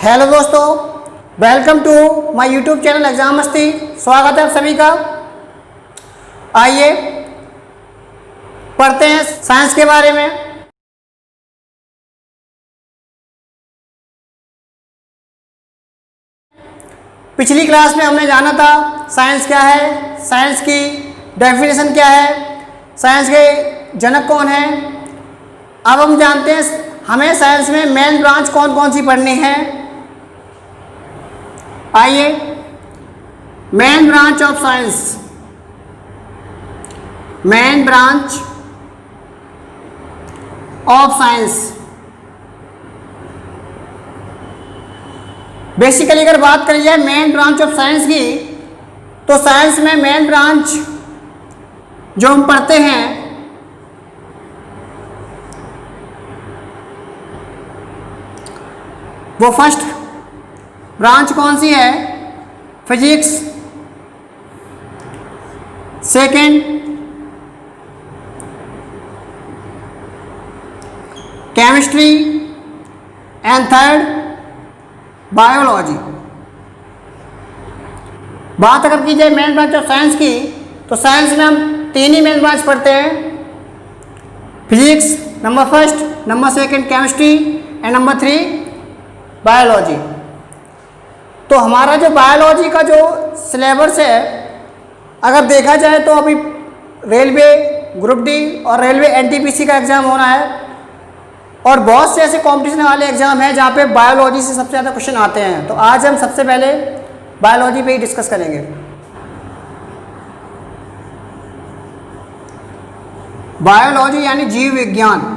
Hello दोस्तों, welcome to my YouTube channel exam masti. स्वागत है आप सभी का। आइए पढ़ते हैं साइंस के बारे में। पिछली क्लास में हमने जाना था साइंस क्या है, साइंस की डेफिनेशन क्या है, साइंस के जनक कौन हैं। अब हम जानते हैं हमें साइंस में मेन ब्रांच कौन कौन सी पढ़नी है। आइए, main branch of science, main branch of science. Basically अगर बात करी जाए मेन ब्रांच ऑफ साइंस की, तो साइंस में मेन ब्रांच जो हम पढ़ते हैं वो फर्स्ट ब्रांच कौन सी है? Physics. Second chemistry and third biology. बात अगर की जाए मेन ब्रांच ऑफ साइंस की, तो साइंस में हम तीन ही मेन ब्रांच पढ़ते हैं, physics number first, number second chemistry and number three biology. तो हमारा जो बायोलॉजी का जो सिलेबस है, अगर देखा जाए तो अभी रेलवे ग्रुप डी और रेलवे एनटीपीसी का एग्ज़ाम होना है, और बहुत से ऐसे कंपटीशन वाले एग्ज़ाम हैं जहाँ पे बायोलॉजी से सबसे ज़्यादा क्वेश्चन आते हैं। तो आज हम सबसे पहले बायोलॉजी पे ही डिस्कस करेंगे। बायोलॉजी यानी जीव विज्ञान।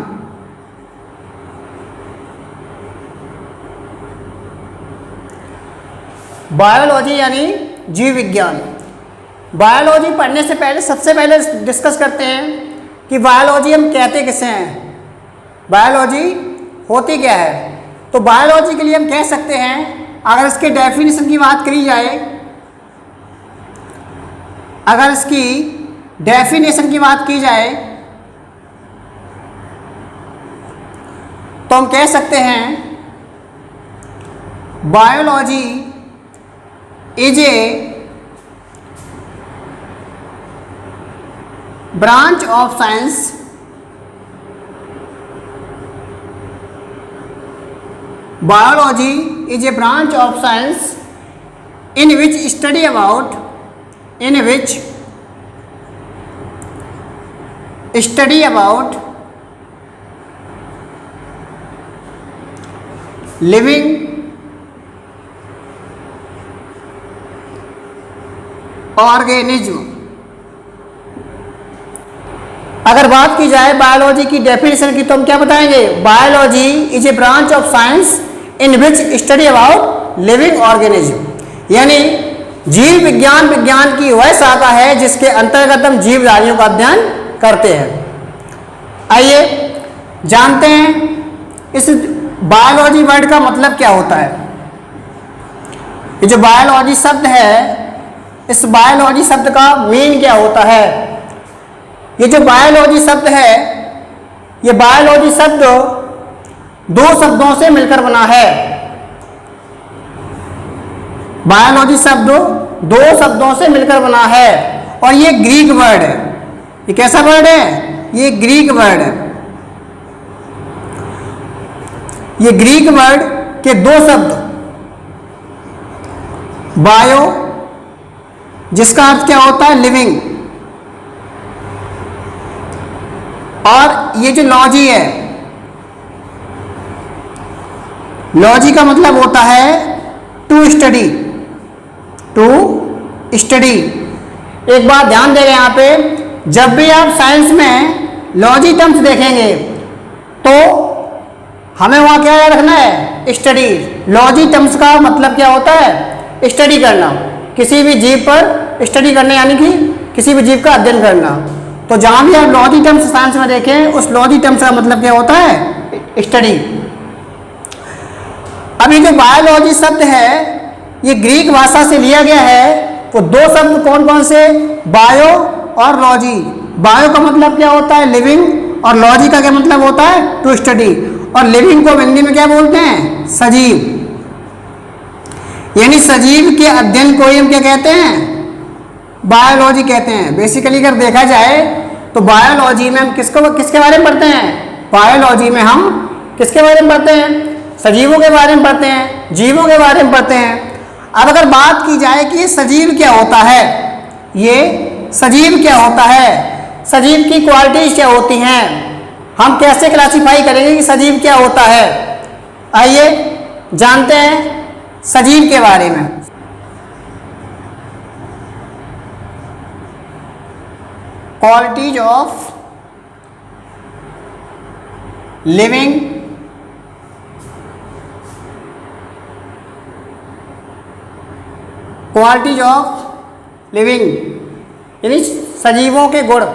बायोलॉजी यानी जीव विज्ञान। बायोलॉजी पढ़ने से पहले सबसे पहले डिस्कस करते हैं कि बायोलॉजी हम कहते किसे हैं, बायोलॉजी होती क्या है। तो बायोलॉजी के लिए हम कह सकते हैं, अगर इसके डेफिनेशन की बात करी जाए, अगर इसकी डेफिनेशन की बात की जाए तो हम कह सकते हैं biology is a branch of science biology is a branch of science in which study about living organism. अगर बात की जाए बायोलॉजी की डेफिनेशन की, तो हम क्या बताएंगे? Biology is a branch of science in which study about living organism, यानी जीव विज्ञान विज्ञान की वह शाखा है जिसके अंतर्गत हम जीवधारियों का अध्ययन करते हैं। आइए जानते हैं इस बायोलॉजी वर्ड का मतलब क्या होता है। ये जो बायोलॉजी शब्द है, इस बायोलॉजी शब्द का मीन क्या होता है? ये जो बायोलॉजी शब्द है, ये बायोलॉजी शब्द दो शब्दों से मिलकर बना है। बायोलॉजी शब्द दो शब्दों से मिलकर बना है, और ये ग्रीक वर्ड है। ये कैसा वर्ड है? ये ग्रीक वर्ड है। ये ग्रीक वर्ड के दो शब्द, बायो जिसका अर्थ क्या होता है? लिविंग, और ये जो लॉजी है, लॉजी का मतलब होता है टू स्टडी, टू स्टडी। एक बात ध्यान दे रहे हैं यहाँ पे, जब भी आप साइंस में लॉजी टर्म्स देखेंगे तो हमें वहाँ क्या याद रखना है? स्टडी। लॉजी टर्म्स का मतलब क्या होता है? स्टडी करना, किसी भी जीव पर स्टडी करना, यानी कि किसी भी जीव का अध्ययन करना। तो जहां भी आप लॉजी टर्म्स साइंस में देखें, उस लॉजी टर्म्स का मतलब क्या होता है? स्टडी। अभी जो बायोलॉजी शब्द है, ये ग्रीक भाषा से लिया गया है। वो दो शब्द कौन कौन से? बायो और लॉजी। बायो का मतलब क्या होता है? लिविंग, और लॉजी का क्या मतलब होता है? To study. और लिविंग को हिंदी में क्या बोलते हैं? सजीव। यानी सजीव के अध्ययन को ही हम क्या कहते हैं, बायोलॉजी कहते हैं। बेसिकली अगर देखा जाए तो बायोलॉजी में हम किसके बारे में पढ़ते हैं, बायोलॉजी में हम किसके बारे में पढ़ते हैं, सजीवों के बारे में पढ़ते हैं, जीवों के बारे में पढ़ते हैं। अब अगर बात की जाए कि ये सजीव क्या होता है, ये सजीव क्या होता है, सजीव की क्वालिटीज क्या होती हैं, हम कैसे क्लासिफाई करेंगे कि सजीव क्या होता है, आइए जानते हैं सजीव के बारे में। Qualities of living qualities of living यानी सजीवों के गुण।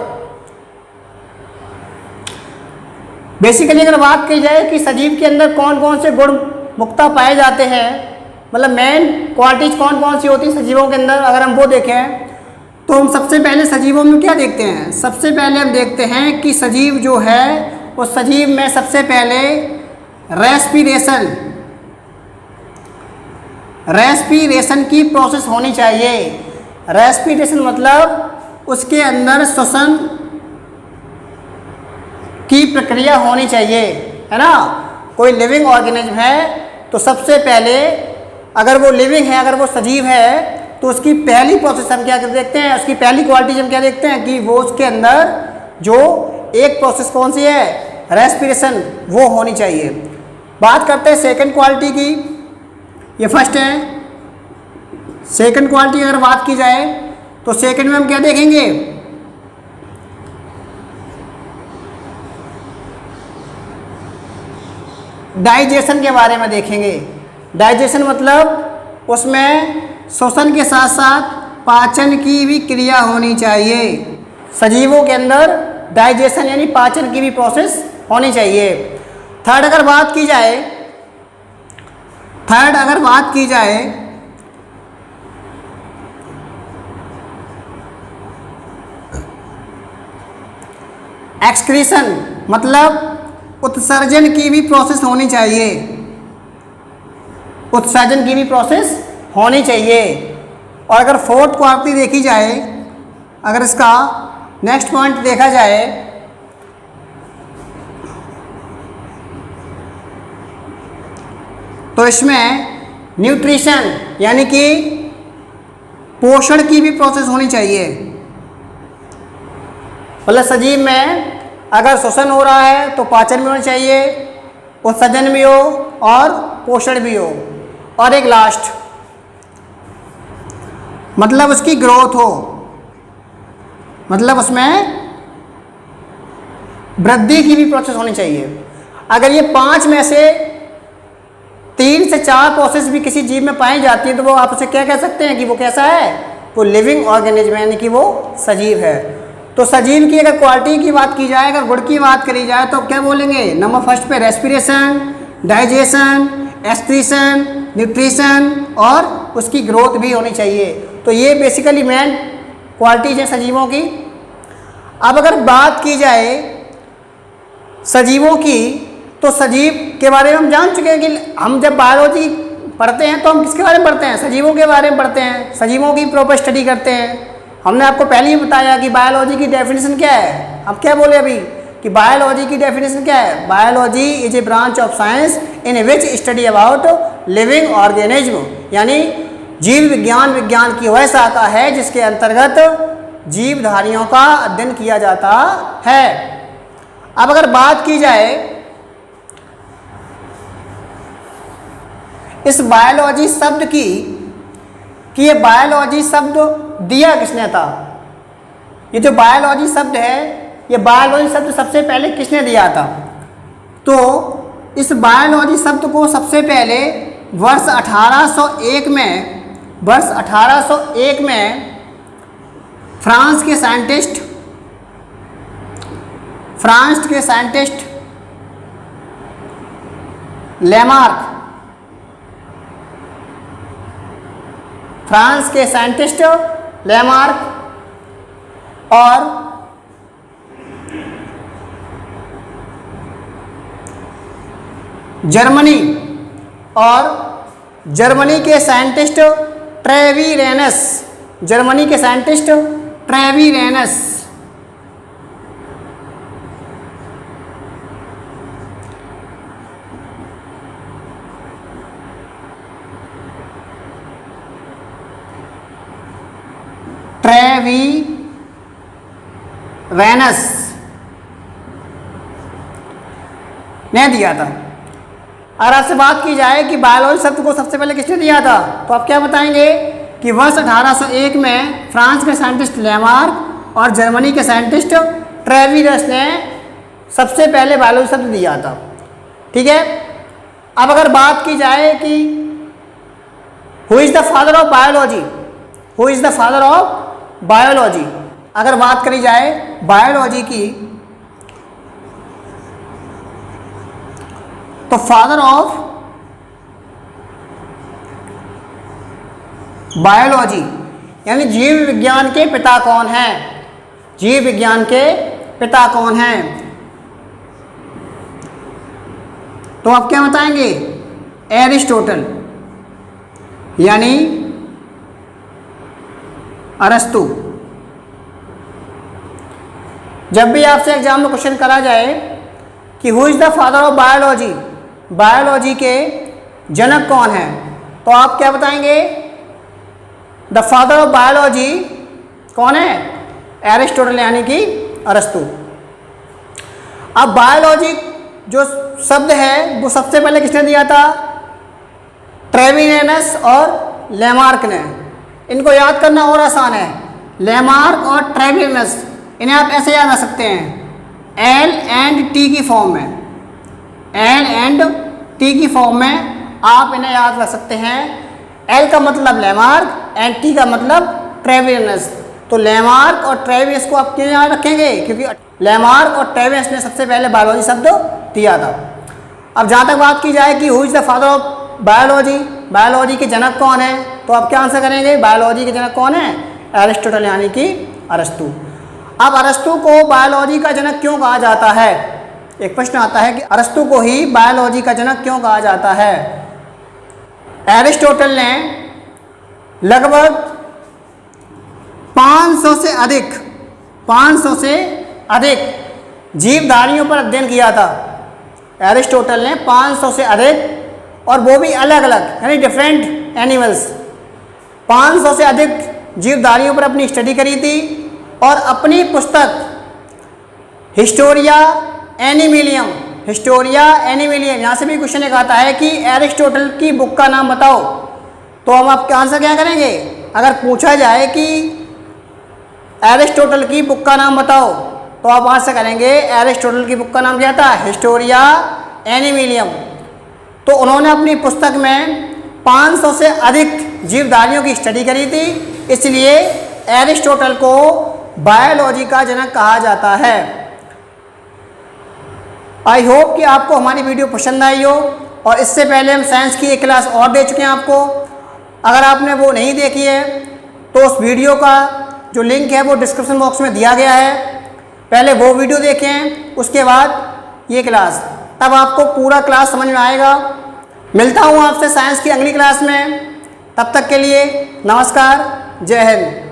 बेसिकली अगर बात की जाए कि सजीव के अंदर कौन कौन से गुण मुख्यतः पाए जाते हैं, मतलब मेन क्वालिटीज कौन कौन सी होती हैं सजीवों के अंदर, अगर हम वो देखें तो हम सबसे पहले सजीवों में क्या देखते हैं, सबसे पहले हम देखते हैं कि सजीव जो है वो सजीव में सबसे पहले रेस्पिरेशन की प्रोसेस होनी चाहिए। रेस्पिरेशन मतलब उसके अंदर श्वसन की प्रक्रिया होनी चाहिए, है ना। कोई लिविंग ऑर्गेनिज्म है तो सबसे पहले अगर वो लिविंग है, अगर वो सजीव है तो उसकी पहली प्रोसेस हम क्या देखते हैं, उसकी पहली क्वालिटी हम क्या देखते हैं कि वो उसके अंदर जो एक प्रोसेस कौन सी है, रेस्पिरेशन, वो होनी चाहिए। बात करते हैं सेकंड क्वालिटी की, ये फर्स्ट है। सेकंड क्वालिटी अगर बात की जाए तो सेकंड में हम क्या देखेंगे, डाइजेशन के बारे में देखेंगे। डाइजेशन मतलब उसमें श्वसन के साथ साथ पाचन की भी क्रिया होनी चाहिए। सजीवों के अंदर डाइजेशन यानी पाचन की भी प्रोसेस होनी चाहिए। थर्ड अगर बात की जाए एक्सक्रीशन मतलब उत्सर्जन की भी प्रोसेस होनी चाहिए, उत्सर्जन की भी प्रोसेस होनी चाहिए। और अगर फोर्थ क्वालिटी देखी जाए, अगर इसका नेक्स्ट पॉइंट देखा जाए तो इसमें न्यूट्रिशन यानी कि पोषण की भी प्रोसेस होनी चाहिए। मतलब सजीव में अगर श्वसन हो रहा है तो पाचन भी होना चाहिए, उत्सर्जन भी हो और पोषण भी हो। और एक लास्ट मतलब उसकी ग्रोथ हो, मतलब उसमें वृद्धि की भी प्रोसेस होनी चाहिए। अगर ये 5 में से 3 से 4 प्रोसेस भी किसी जीव में पाई जाती है तो वो आप उसे क्या कह सकते हैं कि वो कैसा है, वो लिविंग ऑर्गेनिज्म यानी कि वो सजीव है। तो सजीव की अगर क्वालिटी की बात की जाए, अगर गुण की बात करी जाए तो क्या बोलेंगे, नंबर फर्स्ट पे रेस्पिरेशन, डाइजेशन, एक्सक्रीशन, न्यूट्रिशन और उसकी ग्रोथ भी होनी चाहिए। तो ये बेसिकली मेन क्वालिटीज हैं सजीवों की। अब अगर बात की जाए सजीवों की तो सजीव के बारे में हम जान चुके हैं कि हम जब बायोलॉजी पढ़ते हैं तो हम किसके बारे में पढ़ते हैं, सजीवों के बारे में पढ़ते हैं, सजीवों की प्रॉपर स्टडी करते हैं। हमने आपको पहले ही बताया कि बायोलॉजी की डेफिनेशन क्या है। अब क्या बोले अभी कि बायोलॉजी की डेफिनेशन क्या है, biology is a branch of science in which study about living organism, यानी जीव विज्ञान की वह शाखा है जिसके अंतर्गत जीवधारियों का अध्ययन किया जाता है। अब अगर बात की जाए इस बायोलॉजी शब्द की कि ये बायोलॉजी शब्द दिया किसने था, ये जो बायोलॉजी शब्द है ये बायोलॉजी शब्द सबसे पहले किसने दिया था, तो इस बायोलॉजी शब्द को सबसे पहले वर्ष 1801 में फ्रांस के साइंटिस्ट लेमार्क, फ्रांस के साइंटिस्ट लेमार्क और जर्मनी और जर्मनी के साइंटिस्ट ट्रेविरेनस, जर्मनी के साइंटिस्ट ट्रेविरेनस। ट्रेविरेनस ने दिया था। अगर आपसे बात की जाए कि बायोलॉजी शब्द को सबसे पहले किसने दिया था, तो आप क्या बताएंगे कि वर्ष 1801 में फ्रांस के साइंटिस्ट लेमार्क और जर्मनी के साइंटिस्ट ट्रेविरेनस ने सबसे पहले बायोलॉजी शब्द दिया था। ठीक है। अब अगर बात की जाए कि who is the father of biology, who is the father of biology, अगर बात करी जाए बायोलॉजी की, तो फादर ऑफ बायोलॉजी यानी जीव विज्ञान के पिता कौन हैं, जीव विज्ञान के पिता कौन हैं, तो आप क्या बताएंगे, एरिस्टोटल यानी अरस्तु। जब भी आपसे एग्जाम में क्वेश्चन करा जाए कि who is the father of biology, biology के जनक कौन हैं, तो आप क्या बताएंगे, द फादर ऑफ बायोलॉजी कौन है, एरिस्टोटल यानी कि अरस्तु। अब बायोलॉजी जो शब्द है वो सबसे पहले किसने दिया था, ट्रेविरेनस और लेमार्क ने। इनको याद करना और आसान है, लेमार्क और ट्रेविरेनस, इन्हें आप ऐसे याद रख सकते हैं एल एंड टी की फॉर्म में, एल एंड टी की फॉर्म में आप इन्हें याद रख सकते हैं। एल का मतलब लेमार्क एंड टी का मतलब ट्रेविरेनस। तो लेमार्क और ट्रेविरेनस को आप क्यों याद रखेंगे, क्योंकि लेमार्क और ट्रेविरेनस ने सबसे पहले बायोलॉजी शब्द दिया था। अब जहाँ तक बात की जाए कि who is the father of biology, biology के जनक कौन है, तो आप क्या आंसर करेंगे, बायोलॉजी के जनक कौन है, एरिस्टोटल यानी कि अरस्तु। अब अरस्तु को बायोलॉजी का जनक क्यों कहा जाता है, एक प्रश्न आता है कि अरस्तु को ही बायोलॉजी का जनक क्यों कहा जाता है। एरिस्टोटल ने लगभग 500 से अधिक जीवधारियों पर अध्ययन किया था। एरिस्टोटल ने 500 से अधिक, और वो भी अलग अलग यानी डिफरेंट एनिमल्स, 500 से अधिक जीवधारियों पर अपनी स्टडी करी थी। और अपनी पुस्तक हिस्टोरिया एनिमिलियम, हिस्टोरिया एनिमिलियम, यहाँ से भी क्वेश्चन एक आता है कि एरिस्टोटल की बुक का नाम बताओ, तो हम आपका आंसर क्या करेंगे, अगर पूछा जाए कि एरिस्टोटल की बुक का नाम बताओ, तो आप आंसर करेंगे एरिस्टोटल की बुक का नाम क्या था, हिस्टोरिया एनिमिलियम। तो उन्होंने अपनी पुस्तक में 500 से अधिक जीवधारियों की स्टडी करी थी, इसलिए एरिस्टोटल को बायोलॉजी का जनक कहा जाता है। आई होप कि आपको हमारी वीडियो पसंद आई हो, और इससे पहले हम साइंस की एक क्लास और दे चुके हैं आपको। अगर आपने वो नहीं देखी है तो उस वीडियो का जो लिंक है वो डिस्क्रिप्शन बॉक्स में दिया गया है, पहले वो वीडियो देखें, उसके बाद ये क्लास, तब आपको पूरा क्लास समझ में आएगा। मिलता हूँ आपसे साइंस की अगली क्लास में, तब तक के लिए नमस्कार, जय हिंद।